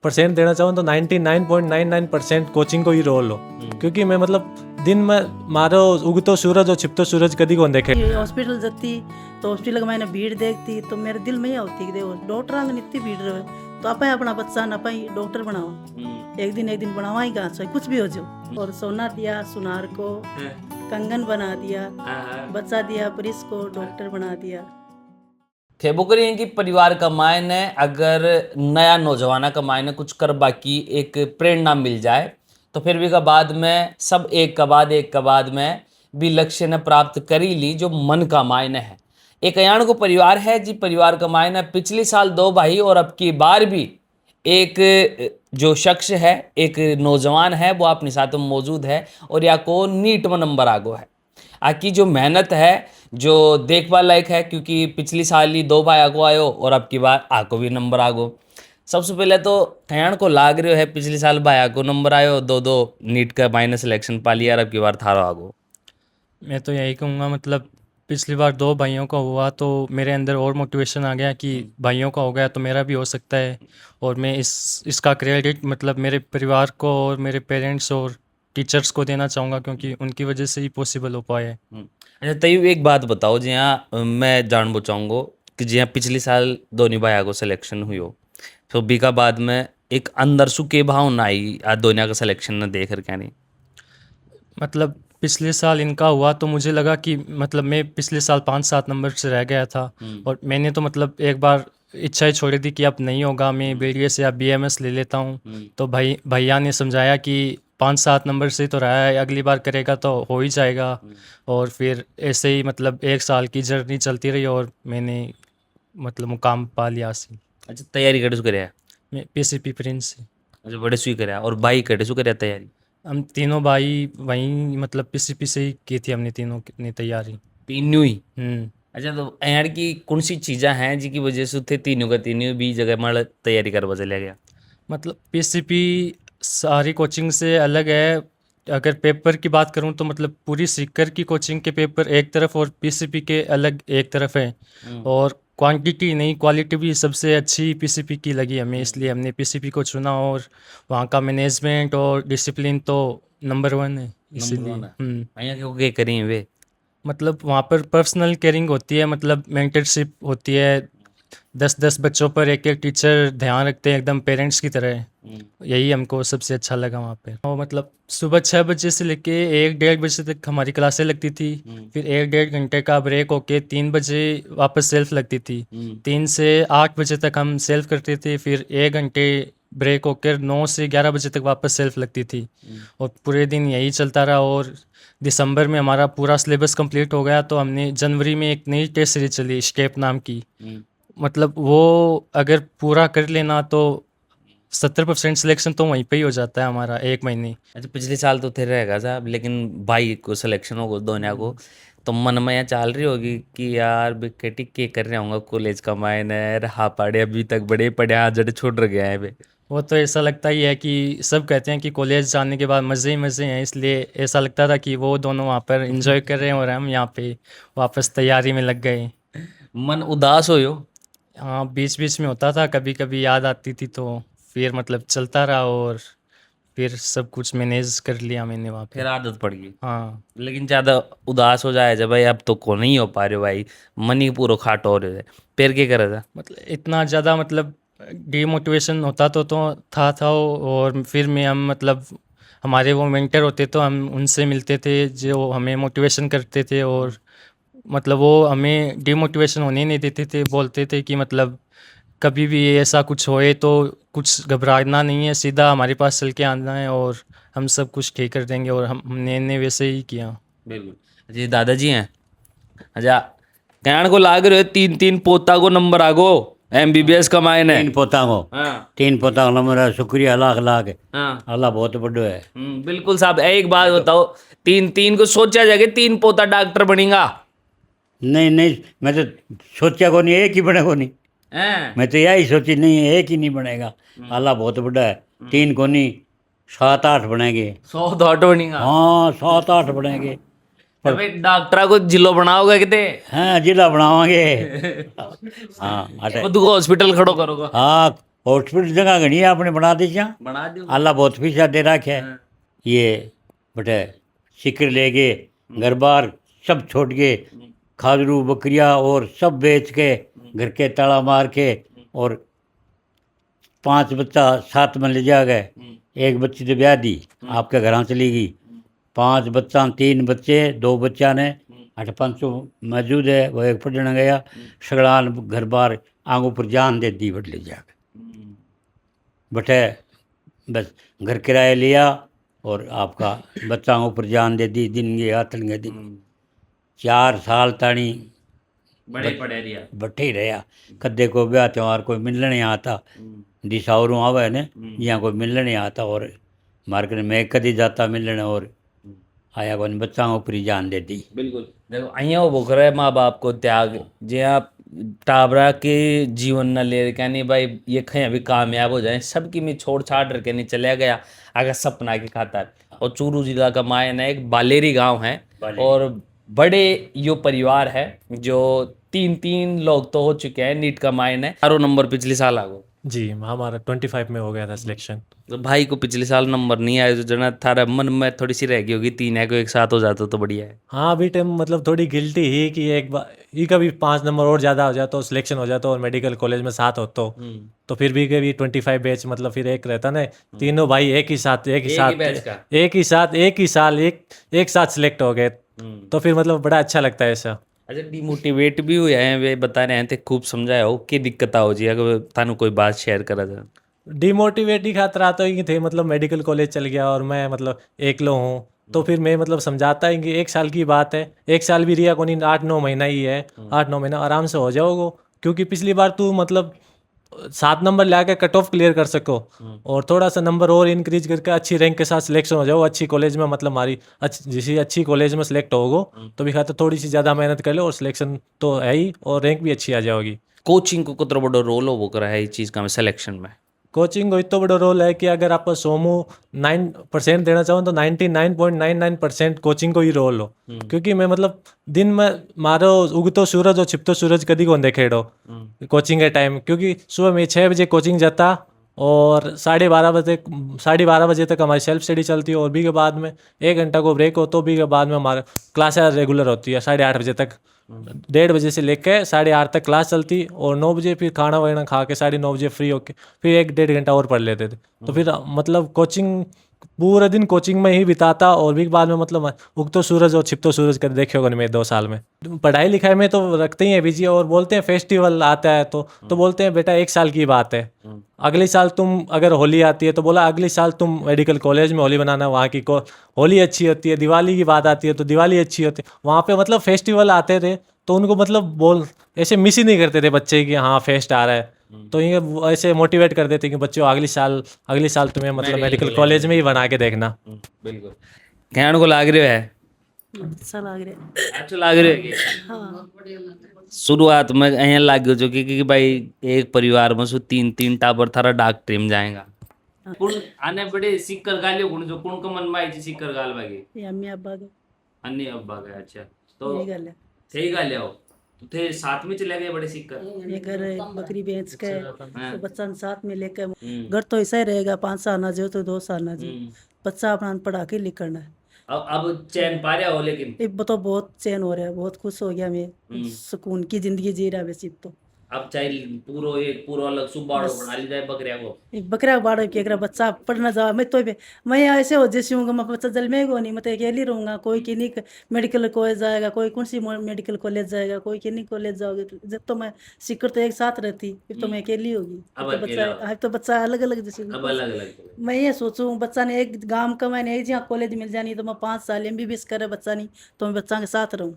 Percent देना चाहूँ तो 99.99% कोचिंग को ही रोल हो, क्योंकि मैं मतलब दिन में मारो उगतो सूरज और छिपतो सूरज कदी को देखे। हॉस्पिटल जाती तो हॉस्पिटल में भीड़ देखती तो मेरे दिल में ही होती कि देखो डॉक्टर इतनी भीड़ रहे तो आप अपना बच्चा ना पाई डॉक्टर बनाओ, एक दिन बनावा ही कहाँ से कुछ भी हो जाओ। और सोना दिया सुनार को, कंगन बना दिया, बच्चा दिया परिस को, डॉक्टर बना दिया। खेबोकरी इनकी परिवार कमाए ने अगर नया नौजवाना कमाए ने कुछ कर बाकी एक प्रेरणा मिल जाए तो फिर भी का बाद में सब एक का बाद में भी लक्ष्य ने प्राप्त करी ली जो मन का मायने है। एक अयाण को परिवार है जी, परिवार का मायने पिछले साल 2 भाई और अब की बार भी एक जो शख्स है, एक नौजवान है वो अपने साथ में मौजूद है और या को नीट में नंबर आगो है। आकी जो मेहनत है जो देखभाल लायक है, क्योंकि पिछली साल ही 2 भाई आगो आयो और अब की बार आको भी नंबर आगो। सबसे पहले तो कयाण को लाग रहा है पिछले साल भाई को नंबर आयो, 2 नीट का माइनस सिलेक्शन पा लिया और अब की बार थारो आगो। मैं तो यही कहूँगा, मतलब पिछली बार 2 भाइयों का हुआ तो मेरे अंदर और मोटिवेशन आ गया कि भाइयों का हो गया तो मेरा भी हो सकता है। और मैं इसका क्रेडिट मतलब मेरे परिवार को और मेरे पेरेंट्स और टीचर्स को देना चाहूँगा, क्योंकि उनकी वजह से ही पॉसिबल हो पाया है। अच्छा तयू एक बात बताओ, जियाँ मैं जानबो चाहूँगो कि जियाँ पिछले साल दोनों भाई को सिलेक्शन हुई हो तो बीका बाद में एक अंदर सु के भावना आई आज दोनों का सिलेक्शन न देख कर क्या नहीं? मतलब पिछले साल इनका हुआ तो मुझे लगा कि मतलब मैं पिछले साल 5-7 नंबर से रह गया था और मैंने तो मतलब एक बार इच्छा ही छोड़ दी कि अब नहीं होगा, मैं BDS या BMS ले लेता हूँ। तो भैया ने समझाया कि 5-7 नंबर से तो रहा है, अगली बार करेगा तो हो ही जाएगा। और फिर ऐसे ही मतलब 1 साल की जर्नी चलती रही और मैंने मतलब मुकाम पा लिया हासिल। अच्छा तैयारी कटे सु करे? मैं PCP प्रिंस से। अच्छा बड़े सु करे और भाई कटे सु करे तैयारी? हम तीनों भाई वहीं मतलब PCP से ही की थी हमने तीनों ने तैयारी। तीनों ही? अच्छा तो यार की कौन सी चीज़ें हैं जिनकी वजह से थे तीनों का तीनों भी जगह में तैयारी करवा चले गया? मतलब PCP सारी कोचिंग से अलग है। अगर पेपर की बात करूं तो मतलब पूरी सीकर की कोचिंग के पेपर एक तरफ और PCP के अलग एक तरफ है। और क्वांटिटी नहीं क्वालिटी भी सबसे अच्छी PCP की लगी हमें, इसलिए हमने PCP को चुना। और वहाँ का मैनेजमेंट और डिसिप्लिन तो नंबर 1 है, इसीलिए। यहाँ क्यों के करी वे? मतलब वहाँ पर पर्सनल केयरिंग होती है, मतलब मेंटरशिप होती है। 10-10 बच्चों पर एक टीचर ध्यान रखते हैं एकदम पेरेंट्स की तरह। यही हमको सबसे अच्छा लगा वहाँ पे। और मतलब सुबह 6 बजे से लेके 1-1:30 बजे तक हमारी क्लासें लगती थी। फिर 1-1.5 घंटे का ब्रेक होके 3 बजे वापस सेल्फ लगती थी। 3 से 8 बजे तक हम सेल्फ करते थे, फिर 1 घंटे ब्रेक होकर 9 से 11 बजे तक वापस सेल्फ लगती थी। और पूरे दिन यही चलता रहा। और दिसंबर में हमारा पूरा सिलेबस कंप्लीट हो गया तो हमने जनवरी में एक नई टेस्ट सीरीज चली स्टेप नाम की। मतलब वो अगर पूरा कर लेना तो 70% सिलेक्शन तो वहीं पे ही हो जाता है हमारा 1 महीने। अच्छा पिछले साल तो थे रहेगा साहब, लेकिन भाई को सिलेक्शन होगा दोनों को तो मन में यहाँ चाल रही होगी कि यार बेटी के कर रहे होंगे कॉलेज का मायने रहा पड़े अभी तक बड़े पड़े आज जड़े छोड़ गया है बे। वो तो ऐसा लगता ही है कि सब कहते हैं कि कॉलेज जाने के बाद मज़े ही मज़े हैं, इसलिए ऐसा लगता था कि वो दोनों वहाँ पर एंजॉय कर रहे हैं और हम यहाँ पे वापस तैयारी में लग गए। मन उदास हो यो? हाँ बीच बीच में होता था, कभी कभी याद आती थी तो फिर मतलब चलता रहा और फिर सब कुछ मैनेज कर लिया मैंने वहाँ पे। फिर आदत पड़ गई? हाँ। लेकिन ज़्यादा उदास हो जाए जब भाई अब तो को नहीं हो पा रहे भाई, मन ही पूरा खाट हो रहे थे, फिर क्या करा था? मतलब इतना ज़्यादा मतलब डीमोटिवेशन होता तो था। और फिर मैं हम मतलब हमारे वो मेंटर होते तो हम उनसे मिलते थे जो हमें मोटिवेशन करते थे। और मतलब वो हमें डीमोटिवेशन होने नहीं देते थे, बोलते थे कि मतलब कभी भी ऐसा कुछ होए तो कुछ घबराना नहीं है, सीधा हमारे पास चल के आना है और हम सब कुछ ठीक कर देंगे। और हमने वैसे ही किया। बिल्कुल जी दादाजी हैं। अच्छा कहने को लाग रहे 3-3 पोता को नंबर आगो MBBS कमाए ने 3 पोता को। हाँ 3 पोता को नंबर है, शुक्रिया लाख लाख। हाँ अल्लाह बहुत बड़ो है। बिल्कुल साहब। एक बात बताओ, 3-3 को सोचा जाए 3 पोता डॉक्टर बनेगा? नहीं नहीं मैं तो सोचा को नहीं, एक ही बने को नहीं। हैं? मैं तो यही सोची नहीं एक ही नहीं बनेगा। अल्लाह बहुत बड़ा है। 3 को नहीं 7-8 बनेंगे। 100 डॉट बनेगा? हाँ 7-8 बनेंगे। तो भाई डॉक्टरा को जिलो बनाओगे किते? हाँ जिला बनावांगे। हाँ खुद को हॉस्पिटल खड़ो करोगे? हाँ हॉस्पिटल जगह घनी है आपने बना दी जा बना दो अल्लाह बहुत पैसा दे रखा है ये बटे सिक्र ले गए घर बार सब छोड़ के खाजरू बकरियाँ और सब बेच के घर के ताला मार के और 5 बच्चा साथ में ले जा गए एक बच्ची तो ब्याह दी आपके घर चली गई 5 बच्चा 3 बच्चे 2 बच्चा ने 8-5 मौजूद है वो एक पढ़ने गया सगड़ान घर बार आंगों पर जान दे दी बट ले जाकर बटे बस घर किराया लिया और आपका बच्चाओं पर जान दे दी दिन गए आतन गए दिन 4 साल ताणी बड़े पड़े रिया बटे ही रहा कदे को ब्याह त्यौहार कोई मिलने नहीं आता दिशावरों आवे ने यहाँ कोई मिलने नहीं आता और मार्केट में कदी जाता मिलने और आया कोई बच्चाओं पर ही जान दे दी बिल्कुल देखो અહીંયા ઉભો કરે મા બાપ को त्याग જ્યાં टाबरा के जीवन न ले क्या नहीं भाई ये कहीं अभी कामयाब हो जाए सबकी में छोड़ छाड़ करके नहीं चला गया अगर सपना की खातर और चूरू जिला का मायन है एक बालेरी गांव है और बड़े यो परिवार है जो 3 लोग तो हो चुके हैं नीट का मायन है 4 नंबर पिछले साल आ गो जी हमारा 25 में हो गया था सिलेक्शन। तो भाई को पिछले साल नंबर नहीं आए तो जना थारा मन में थोड़ी सी रह गई होगी 3 है को एक साथ हो जाता तो बढ़िया है। हाँ अभी टाइम मतलब थोड़ी गिल्टी ही कि एक बार ही कभी 5 नंबर और ज़्यादा हो जाता तो सिलेक्शन हो जाता और मेडिकल कॉलेज में साथ हो तो फिर भी कभी 25 बैच मतलब फिर एक रहता ना तीनों भाई एक ही साथ एक ही साल एक साथ सिलेक्ट हो गए तो फिर मतलब बड़ा अच्छा लगता है ऐसा। अच्छा डिमोटिवेट भी हुए हैं वे बता रहे हैं थे खूब समझाया हो कि दिक्कत हो जी अगर थानू कोई बात शेयर करा जाए डिमोटिवेट ही खातर आता ही थे मतलब मेडिकल कॉलेज चल गया और मैं मतलब एकलो हूँ तो फिर मैं मतलब समझाता है कि 1 साल की बात है 1 साल भी रिया को नहीं 8-9 महीना ही है 8-9 महीना आराम से हो जाओगे क्योंकि पिछली बार तू मतलब 7 नंबर लाके कट ऑफ क्लियर कर सको और थोड़ा सा नंबर और इंक्रीज करके अच्छी रैंक के साथ सिलेक्शन हो जाओ अच्छी कॉलेज में मतलब हमारी अच्छी कॉलेज में सिलेक्ट होगो तो भी खाते थोड़ी सी ज़्यादा मेहनत कर लो और सिलेक्शन तो है ही और रैंक भी अच्छी आ जाओगी। कोचिंग को कितना बड़ा रोल हो वो करा है इस चीज़ का सिलेक्शन में कोचिंग को इतना बड़ा रोल है कि अगर आप 9% देना चाहो तो 99.99% कोचिंग को ही रोल हो क्योंकि मैं मतलब दिन में मारो उगतो सूरज और छिपतो सूरज कदी को देखेड़ो कोचिंग के टाइम क्योंकि सुबह में 6 बजे कोचिंग जाता और 12:30 बजे तक हमारी सेल्फ स्टडी चलती है और भी के बाद में 1 घंटा को ब्रेक हो तो भी के बाद में हमारा क्लास रेगुलर होती है 8:30 बजे तक 1:30 बजे से लेकर 8:30 तक क्लास चलती और 9 बजे फिर खाना वाना खा के 9:30 बजे फ्री होके फिर 1-1.5 घंटा और पढ़ लेते थे तो फिर मतलब कोचिंग पूरा दिन कोचिंग में ही बिताता और भी बाद में मतलब उगतो सूरज और छिपतो सूरज कर देखे होगा मैं 2 साल में पढ़ाई लिखाई में तो रखते ही है बिजी और बोलते हैं फेस्टिवल आता है तो बोलते हैं बेटा 1 साल की बात है अगले साल तुम अगर होली आती है तो बोला अगले साल तुम मेडिकल कॉलेज में होली बनाना वहाँ की होली अच्छी होती है दिवाली की बात आती है तो दिवाली अच्छी होती है वहाँ पे मतलब फेस्टिवल आते थे तो उनको मतलब ऐसे मिस ही नहीं करते थे बच्चे कि हाँ फेस्ट आ रहा है तो ये ऐसे मोटिवेट कर देते कि बच्चों अगले साल तुम्हें मतलब मेडिकल कॉलेज में ही बना के देखना। बिल्कुल कहने को लाग रहे है अच्छा लग रहा अच्छा लाग रहे है हाँ शुरुआत में अँ लाग गयो जो कि भाई एक परिवार में सु 3 टाबर थारा डॉक्टर में जाएगा कुण आने बड़े सिक्कर गालियो कुण जो कुण का मन में आई थी सिक्कर गाल बागे ये अम्मी अब्बा के अन्य अब्बा गए अच्छा तो यही गल है सही गाल आओ तो थे साथ में चले गए बड़े सिक्कर ये घर बकरी बेच के हाँ। तो बच्चा साथ में लेकर घर तो ऐसा ही रहेगा 5 साल ना जो तो 2 साल ना जो बच्चा अपना पढ़ा के लिखना है। अब चैन पा रहा हो लेकिन ये तो बहुत चैन हो रहा है बहुत खुश हो गया मैं सुकून की जिंदगी जी रहा है वैसे तो अब चाहे पूरा अलग सुबाड़ो बना ली जाए बकरिया को एक बकरा बाड़ो कि अगर बच्चा पढ़ना जाओ मैं ऐसे हो जैसे हूँ मैं बच्चा जल में नहीं मैं तो अकेली रहूँगा कोई किन्हीं मेडिकल कॉलेज जाएगा कोई कौन सी मेडिकल कॉलेज जाएगा कोई किन्हीं कॉलेज जाओगे जब तो मैं सिक्कर तो एक साथ रहती फिर तो मैं अकेली होगी अब तो बच्चा अलग अलग जैसे मैं ये सोचूँ बच्चा ने एक गाँव का मैंने एक जहाँ कॉलेज मिल जानी तो मैं 5 साल MBBS करे बच्चा नहीं तो मैं बच्चा के साथ रहूँ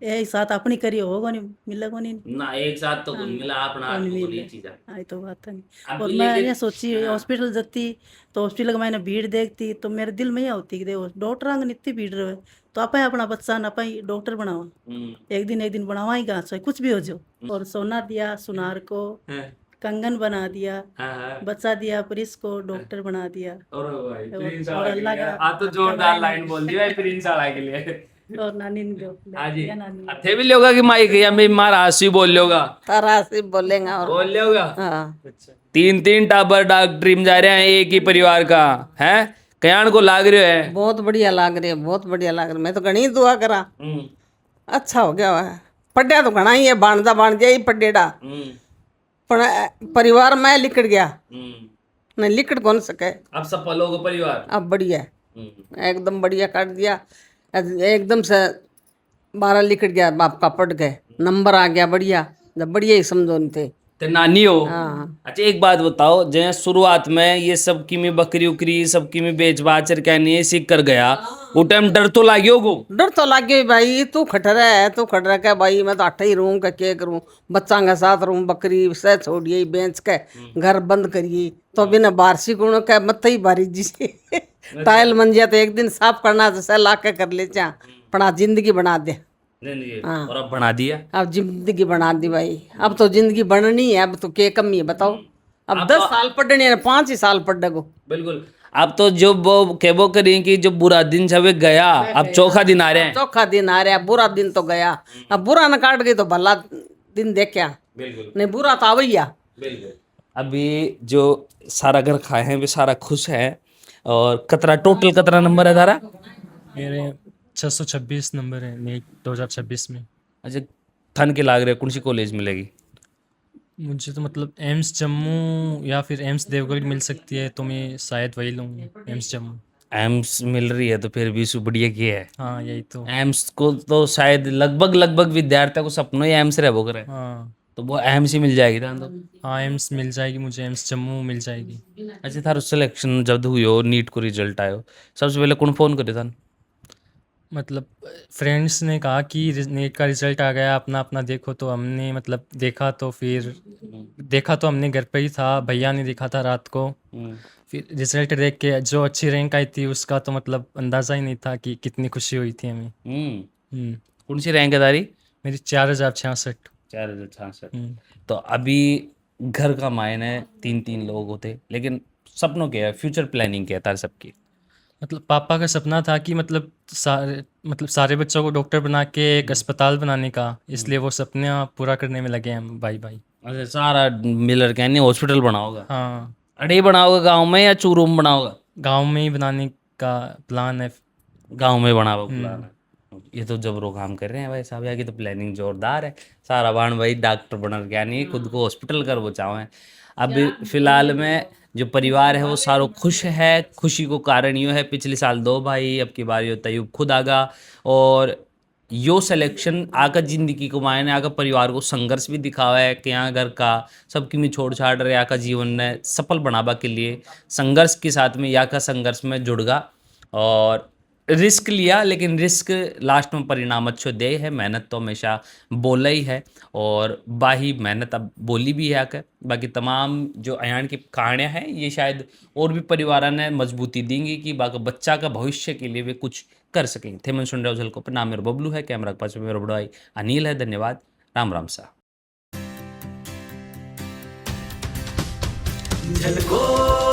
एक साथ अपनी करिए होगा नहीं मिलेगा नहीं ना एक साथ तो मिला अपना ये चीज आई तो बात है नहीं और मैं ये सोची हॉस्पिटल जाती तो हॉस्पिटल का मैंने भीड़ देखती तो मेरे दिल में ये होती कि देखो डॉक्टर आंग इतनी भीड़ रहे तो आप अपना बच्चा ना पाई डॉक्टर बनावा एक दिन बनावा ही कहाँ कुछ भी हो जाओ और सोना दिया सुनार को कंगन बना दिया बच्चा दिया प्रिंस को डॉक्टर बना दिया और अल्लाह का तो जोरदार लाइन बोल दी भाई प्रिंस वाला के लिए और नानी हाजी थे भी लोगा कि माइक या मैं मारा आसी बोल लोगा तारा से बोलेगा और बोल लोगा हाँ अच्छा तीन टाबर डॉक्टरी में जा रहे हैं एक ही परिवार का है। कयाण को लाग रहे है। बहुत बढ़िया लाग रही है, बहुत बढ़िया लाग रही है। मैं तो घणी दुआ करा, अच्छा हो गया है। पढ़िया तो घना ही है, बाणदा बाण गया ही पढ़ेड़ा, पर परिवार में लिकड़ गया, नहीं लिकड़ कौन सके। अब सफल होगा परिवार। अब बढ़िया है, एकदम बढ़िया काट दिया, एकदम से 12 लिकड़ गया, बाप का पढ़ गए, नंबर आ गया बढ़िया, जब बढ़िया ही समझो नहीं थे। ते नानी हो। हाँ अच्छा एक बात बताओ, जैसे शुरुआत में ये सब की में बकरी उकरी सब की में बेच बाचर क्या नहीं सीख कर गया, वो टाइम डर तो लागियो को। डर तो लग गया भाई, तू खटरा है, तू खटरा क्या भाई, मैं तो अट्ठा ही रहूँ क्या करूँ, बच्चा के साथ रहूँ, बकरी से छोड़िए बेच के घर बंद करिए, तो बिना बारसी गुण का मत ही बारी जी से टाइल मंजिया तो एक दिन साफ करना तो सह ला के कर ले चा, पड़ा जिंदगी बना दे। हाँ। और अब बना दिया। अब जिंदगी बना दी भाई, अब तो जिंदगी बननी है, अब तो क्या कमी है बताओ। अब 10 साल पढ़ने है, 5 ही साल पढ़ गो। बिल्कुल। अब तो जो वो केबो करें कि जो बुरा दिन जब गया, अब चौखा दिन आ रहे हैं। चौखा दिन आ रहा है, बुरा दिन तो गया, अब बुरा न काट गई तो भला दिन देखा। बिल्कुल नहीं बुरा तो आवैया। बिल्कुल। अभी जो सारा घर खाए हैं वे सारा खुश है। और कतरा टोटल कतरा नंबर है तारा? मेरे 626 नंबर है नीट 2026 में। अच्छा थन के लाग रहे कौन सी कॉलेज मिलेगी? मुझे तो मतलब एम्स जम्मू या फिर एम्स देवगढ़ मिल सकती है, तो मैं शायद वही लूँगा, एम्स जम्मू। एम्स मिल रही है तो फिर भी बढ़िया की है। हाँ यही तो। एम्स को तो शायद लगभग विद्यार्थियों को सपनों ही एम्स रहे वो करे, हाँ तो वो एम्स ही मिल जाएगी था तो। हाँ एम्स मिल जाएगी मुझे, एम्स जम्मू मिल जाएगी। अच्छा थारो सिलेक्शन जब हुई हो, नीट को रिजल्ट आयो, सबसे पहले कौन फोन करे था? मतलब फ्रेंड्स ने कहा कि नीट का रिजल्ट आ गया, अपना अपना देखो, तो हमने मतलब देखा तो हमने घर पे ही था, भैया ने देखा था रात को। फिर रिजल्ट देख के जो अच्छी रैंक आई थी उसका तो मतलब अंदाज़ा ही नहीं था कि कितनी खुशी हुई थी हमें। कौन सी रैंक है तारी? मेरी 4066। 4066। तो अभी घर का मायने 3 लोग होते, लेकिन सपनों क्या है, फ्यूचर प्लानिंग क्या है तार सबकी? मतलब पापा का सपना था कि मतलब सारे बच्चों को डॉक्टर बना के एक अस्पताल बनाने का, इसलिए वो सपना पूरा करने में लगे हैं भाई भाई। अच्छा सारा मिलर कहने हॉस्पिटल बनाओगा? हाँ अड़े बनाओगा गांव में या चूरू में बनाओगा? गांव में ही बनाने का प्लान है। गांव में बनाओ प्लान है। ये तो जबरो काम कर रहे हैं भाई साहब, की तो प्लानिंग जोरदार है। सारा बाण भाई डॉक्टर बन गया नहीं, खुद को हॉस्पिटल कर बचाओ हैं। अभी फिलहाल में जो परिवार है वो सारो खुश है। खुशी को कारण यो है पिछले साल 2 भाई, अब की बार यो तयूब खुद आगा, और यो सिलेक्शन आकर जिंदगी को मायने आकर परिवार को संघर्ष भी दिखावा है कि यहाँ घर का सबकी में छोड़ छाड़ रहे आका जीवन ने सफल बनावा के लिए संघर्ष के साथ में या का संघर्ष में जुड़गा और रिस्क लिया, लेकिन रिस्क लास्ट में परिणाम अच्छो दे है। मेहनत तो हमेशा बोला ही है और बाही मेहनत अब बोली भी है आकर। बाकी तमाम जो अयान की कहानियाँ हैं ये शायद और भी परिवारों ने मजबूती देंगी कि बाकी बच्चा का भविष्य के लिए वे कुछ कर सकें। थे मन सुन रहे हो झलको पर, नाम मेरा बबलू है, कैमरा के पास में मेरा बड़ा भाई अनिल है। धन्यवाद, राम राम सा। झलको